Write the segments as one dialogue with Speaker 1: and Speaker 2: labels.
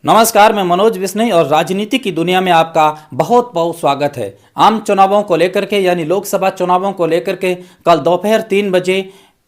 Speaker 1: नमस्कार, मैं मनोज बिश्नोई और राजनीति की दुनिया में आपका बहुत बहुत स्वागत है। आम चुनावों को लेकर के यानी लोकसभा चुनावों को लेकर के कल दोपहर 3 बजे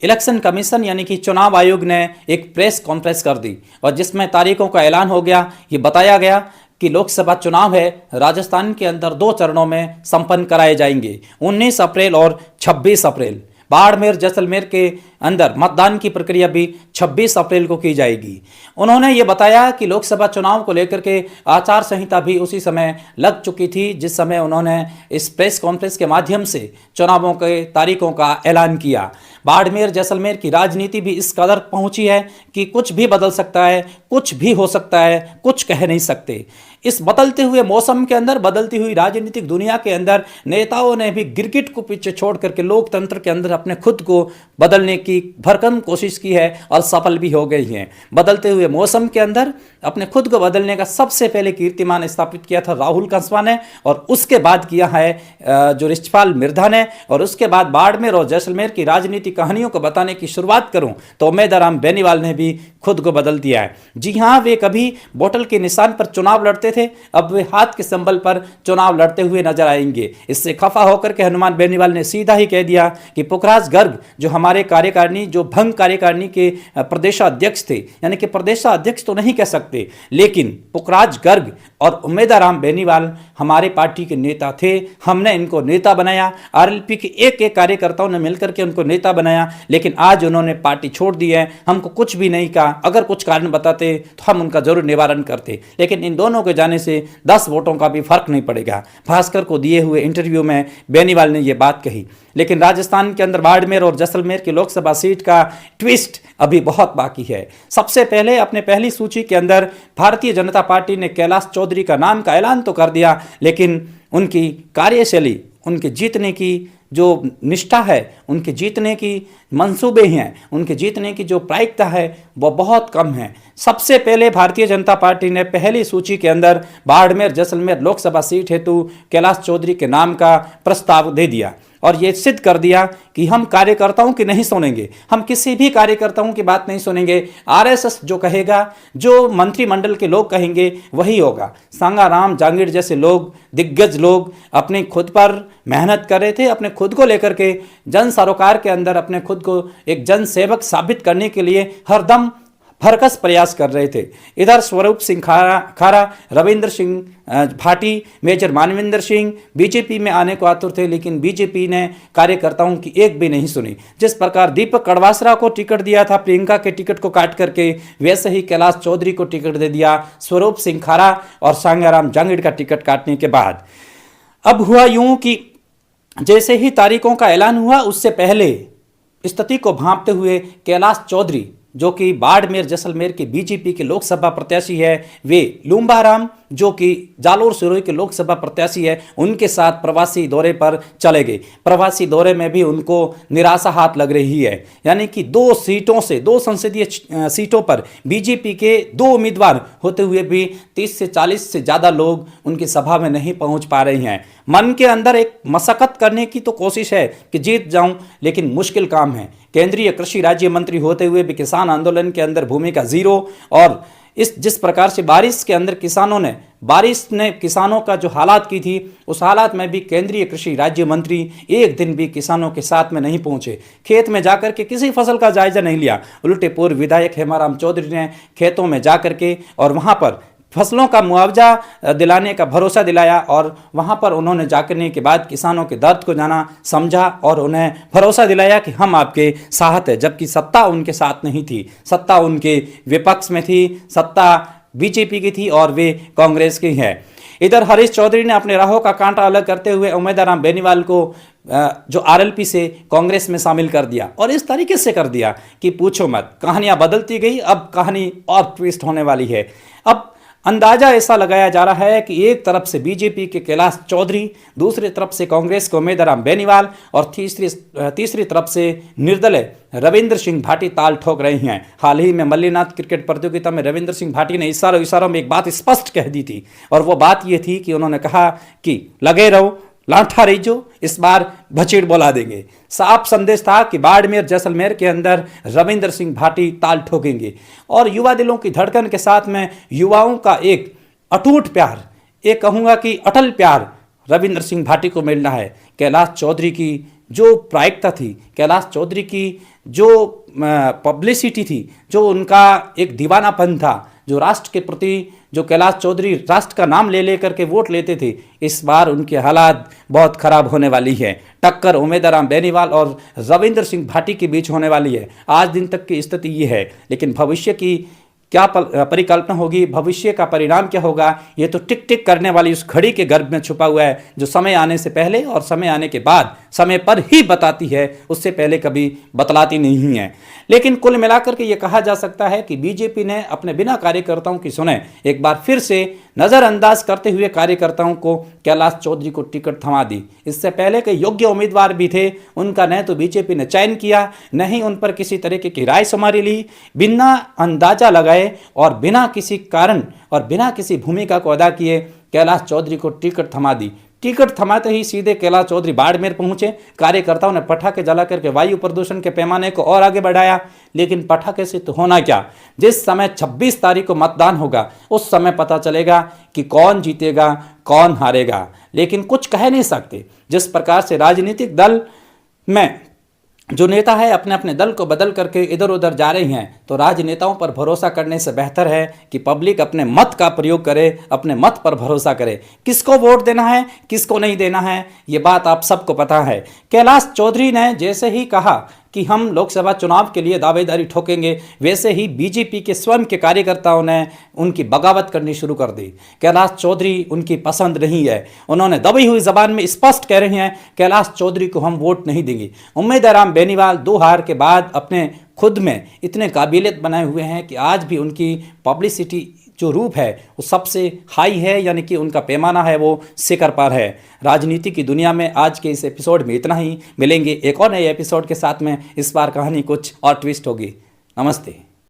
Speaker 1: इलेक्शन कमीशन यानी कि चुनाव आयोग ने एक प्रेस कॉन्फ्रेंस कर दी और जिसमें तारीखों का ऐलान हो गया। ये बताया गया कि लोकसभा चुनाव है राजस्थान के अंदर 2 चरणों में संपन्न कराए जाएंगे, 19 अप्रैल और 26 अप्रैल। बाड़मेर जैसलमेर के अंदर मतदान की प्रक्रिया भी 26 अप्रैल को की जाएगी। उन्होंने ये बताया कि लोकसभा चुनाव को लेकर के आचार संहिता भी उसी समय लग चुकी थी जिस समय उन्होंने इस प्रेस कॉन्फ्रेंस के माध्यम से चुनावों के तारीखों का ऐलान किया। बाड़मेर जैसलमेर की राजनीति भी इस कदर पहुंची है कि कुछ भी बदल सकता है, कुछ भी हो सकता है, कुछ कह नहीं सकते। इस बदलते हुए मौसम के अंदर, बदलती हुई राजनीतिक दुनिया के अंदर नेताओं ने भी गिरगिट को पीछे छोड़ करके लोकतंत्र के अंदर अपने खुद को बदलने की भरकम कोशिश की है और सफल भी हो गई हैं। बदलते हुए मौसम के अंदर अपने खुद को बदलने का सबसे पहले कीर्तिमान स्थापित किया था राहुल कंसवा ने और उसके बाद किया है जो रिछपाल मिर्धा ने, और उसके बाद बाड़मेर और जैसलमेर की राजनीति कहानियों को बताने की शुरुआत करूं तो उम्मेदराम बेनीवाल ने भी खुद को बदल दिया है। जी हाँ, वे कभी बोतल के निशान पर चुनाव लड़ते थे, अब वे हाथ के संबल पर चुनाव लड़ते हुए नजर आएंगे। इससे खफा होकर के हनुमान बेनीवाल ने सीधा ही कह दिया कि पुखराज गर्ग जो हमारे कार्यकारिणी, जो भंग कार्यकारिणी के प्रदेशाध्यक्ष थे, यानी कि प्रदेशाध्यक्ष तो नहीं कह सकते, लेकिन पुखराज गर्ग और उम्मेदराम बेनीवाल हमारे पार्टी के नेता थे। हमने इनको नेता बनाया, आरएलपी के एक एक कार्यकर्ताओं ने मिलकर के उनको नेता बनाया, लेकिन आज उन्होंने पार्टी छोड़ दी है। हमको कुछ भी नहीं कहा, अगर कुछ कारण बताते तो हम उनका जरूर निवारण करते, लेकिन इन दोनों के जाने से 10 वोटों का भी फर्क नहीं पड़ेगा। भास्कर को दिए हुए इंटरव्यू में बेनीवाल ने यह बात कही। लेकिन राजस्थान के अंदर बाड़मेर और जैसलमेर की लोकसभा सीट का ट्विस्ट अभी बहुत बाकी है। सबसे पहले अपने पहली सूची के अंदर भारतीय जनता पार्टी ने कैलाश चौधरी का नाम का ऐलान तो कर दिया, लेकिन उनकी कार्यशैली, उनके जीतने की जो निष्ठा है, उनके जीतने की मंसूबे हैं, उनके जीतने की जो प्रायिकता है वो बहुत कम है। सबसे पहले भारतीय जनता पार्टी ने पहली सूची के अंदर बाड़मेर जैसलमेर लोकसभा सीट हेतु कैलाश चौधरी के नाम का प्रस्ताव दे दिया और ये सिद्ध कर दिया कि हम कार्यकर्ताओं की नहीं सुनेंगे, हम किसी भी कार्यकर्ताओं की बात नहीं सुनेंगे। आरएसएस जो कहेगा, जो मंत्रिमंडल के लोग कहेंगे वही होगा। सांगाराम जांगिड़ जैसे लोग, दिग्गज लोग अपने खुद पर मेहनत कर रहे थे, अपने खुद को लेकर के जन सरोकार के अंदर अपने खुद को एक जन सेवक साबित करने के लिए हरदम भरकस प्रयास कर रहे थे। इधर स्वरूप सिंह खारा, रविंद्र सिंह भाटी, मेजर मानविंदर सिंह बीजेपी में आने को आतुर थे, लेकिन बीजेपी ने कार्यकर्ताओं की एक भी नहीं सुनी। जिस प्रकार दीपक कड़वासरा को टिकट दिया था प्रियंका के टिकट को काट करके, वैसे ही कैलाश चौधरी को टिकट दे दिया स्वरूप सिंह खारा और सांगाराम जांगिड़ का टिकट काटने के बाद। अब हुआ यूं कि जैसे ही तारीखों का ऐलान हुआ उससे पहले स्थिति को भांपते हुए कैलाश चौधरी जो कि बाड़मेर जैसलमेर के बीजेपी के लोकसभा प्रत्याशी है, वे लूम्बाराम जो कि जालोर सिरोही के लोकसभा प्रत्याशी है, उनके साथ प्रवासी दौरे पर चले गए। प्रवासी दौरे में भी उनको निराशा हाथ लग रही है, यानी कि 2 सीटों से, 2 संसदीय सीटों पर बीजेपी के 2 उम्मीदवार होते हुए भी 30 से 40 से ज़्यादा लोग उनकी सभा में नहीं पहुंच पा रहे हैं। मन के अंदर एक मशक्कत करने की तो कोशिश है कि जीत जाऊं, लेकिन मुश्किल काम है। केंद्रीय कृषि राज्य मंत्री होते हुए भी किसान आंदोलन के अंदर भूमिका जीरो, और जिस प्रकार से बारिश के अंदर बारिश ने किसानों का जो हालात की थी, उस हालात में भी केंद्रीय कृषि राज्य मंत्री एक दिन भी किसानों के साथ में नहीं पहुंचे। खेत में जाकर के किसी फसल का जायजा नहीं लिया। उल्टे पूर्व विधायक हेमाराम चौधरी ने खेतों में जाकर के और वहां पर फसलों का मुआवजा दिलाने का भरोसा दिलाया, और वहां पर उन्होंने जाकर के बाद किसानों के दर्द को जाना, समझा और उन्हें भरोसा दिलाया कि हम आपके साथ हैं। जबकि सत्ता उनके साथ नहीं थी, सत्ता उनके विपक्ष में थी, सत्ता बीजेपी की थी और वे कांग्रेस की है। इधर हरीश चौधरी ने अपने राहों का कांटा अलग करते हुए उम्मेदराम बेनीवाल को जो आरएलपी से कांग्रेस में शामिल कर दिया, और इस तरीके से कर दिया कि पूछो मत। कहानियां बदलती गई, अब कहानी और ट्विस्ट होने वाली है। अब अंदाजा ऐसा लगाया जा रहा है कि एक तरफ से बीजेपी के कैलाश चौधरी, दूसरी तरफ से कांग्रेस के उम्मीदवार बेनीवाल और तीसरी तरफ से निर्दलीय रविंद्र सिंह भाटी ताल ठोक रहे हैं। हाल ही में मल्लीनाथ क्रिकेट प्रतियोगिता में रविंद्र सिंह भाटी ने इशारों में एक बात स्पष्ट कह दी थी, और वो बात ये थी कि उन्होंने कहा कि लगे रहो, लाठा रहीजो, इस बार भचेड़ बोला देंगे। साफ संदेश था कि बाड़मेर जैसलमेर के अंदर रविंद्र सिंह भाटी ताल ठोकेंगे और युवा दिलों की धड़कन के साथ में युवाओं का एक अटूट प्यार, एक कहूँगा कि अटल प्यार रविंद्र सिंह भाटी को मिलना है। कैलाश चौधरी की जो प्रायिकता थी, कैलाश चौधरी की जो पब्लिसिटी थी, जो उनका एक दीवानापन था, जो राष्ट्र के प्रति जो कैलाश चौधरी राष्ट्र का नाम ले लेकर के वोट लेते थे, इस बार उनके हालात बहुत खराब होने वाली है। टक्कर उमेदराम बेनीवाल और रविंद्र सिंह भाटी के बीच होने वाली है। आज दिन तक की स्थिति ये है, लेकिन भविष्य की क्या परिकल्पना होगी, भविष्य का परिणाम क्या होगा, ये तो टिक टिक करने वाली उस घड़ी के गर्भ में छुपा हुआ है, जो समय आने से पहले और समय आने के बाद समय पर ही बताती है, उससे पहले कभी बतलाती नहीं है। लेकिन कुल मिलाकर के ये कहा जा सकता है कि बीजेपी ने अपने बिना कार्यकर्ताओं की सुने एक बार फिर से नज़रअंदाज करते हुए कार्यकर्ताओं को कैलाश चौधरी को टिकट थमा दी। इससे पहले के योग्य उम्मीदवार भी थे, उनका न तो बीजेपी ने चयन किया, न ही उन पर किसी तरीके की राय शुमारी ली। बिना अंदाजा लगाए और बिना किसी कारण और बिना किसी भूमिका को अदा किए कैलाश चौधरी को टिकट थमा दी। टिकट थमाते ही सीधे कैलाश चौधरी बाड़मेर पहुंचे। कार्यकर्ताओं ने पटाखे जला करके वायु प्रदूषण के पैमाने को और आगे बढ़ाया। लेकिन पटाखे से तो होना क्या, जिस समय 26 तारीख को मतदान होगा उस समय पता चलेगा कि कौन जीतेगा कौन हारेगा। लेकिन कुछ कह नहीं सकते। जिस प्रकार से राजनीतिक दल में जो नेता है अपने अपने दल को बदल करके इधर उधर जा रही हैं, तो राजनेताओं पर भरोसा करने से बेहतर है कि पब्लिक अपने मत का प्रयोग करे, अपने मत पर भरोसा करे। किसको वोट देना है किसको नहीं देना है ये बात आप सबको पता है। कैलाश चौधरी ने जैसे ही कहा कि हम लोकसभा चुनाव के लिए दावेदारी ठोकेंगे, वैसे ही बीजेपी के स्वयं के कार्यकर्ताओं ने उनकी बगावत करनी शुरू कर दी। कैलाश चौधरी उनकी पसंद नहीं है। उन्होंने दबी हुई जबान में स्पष्ट कह रहे हैं कैलाश चौधरी को हम वोट नहीं देंगे। उम्मीदराम बेनीवाल 2 हार के बाद अपने खुद में इतने काबिलियत बनाए हुए हैं कि आज भी उनकी पब्लिसिटी जो रूप है वो सबसे हाई है, यानी कि उनका पैमाना है वो शिखर पर है। राजनीति की दुनिया में आज के इस एपिसोड में इतना ही। मिलेंगे एक और नए एपिसोड के साथ में। इस बार कहानी कुछ और ट्विस्ट होगी। नमस्ते।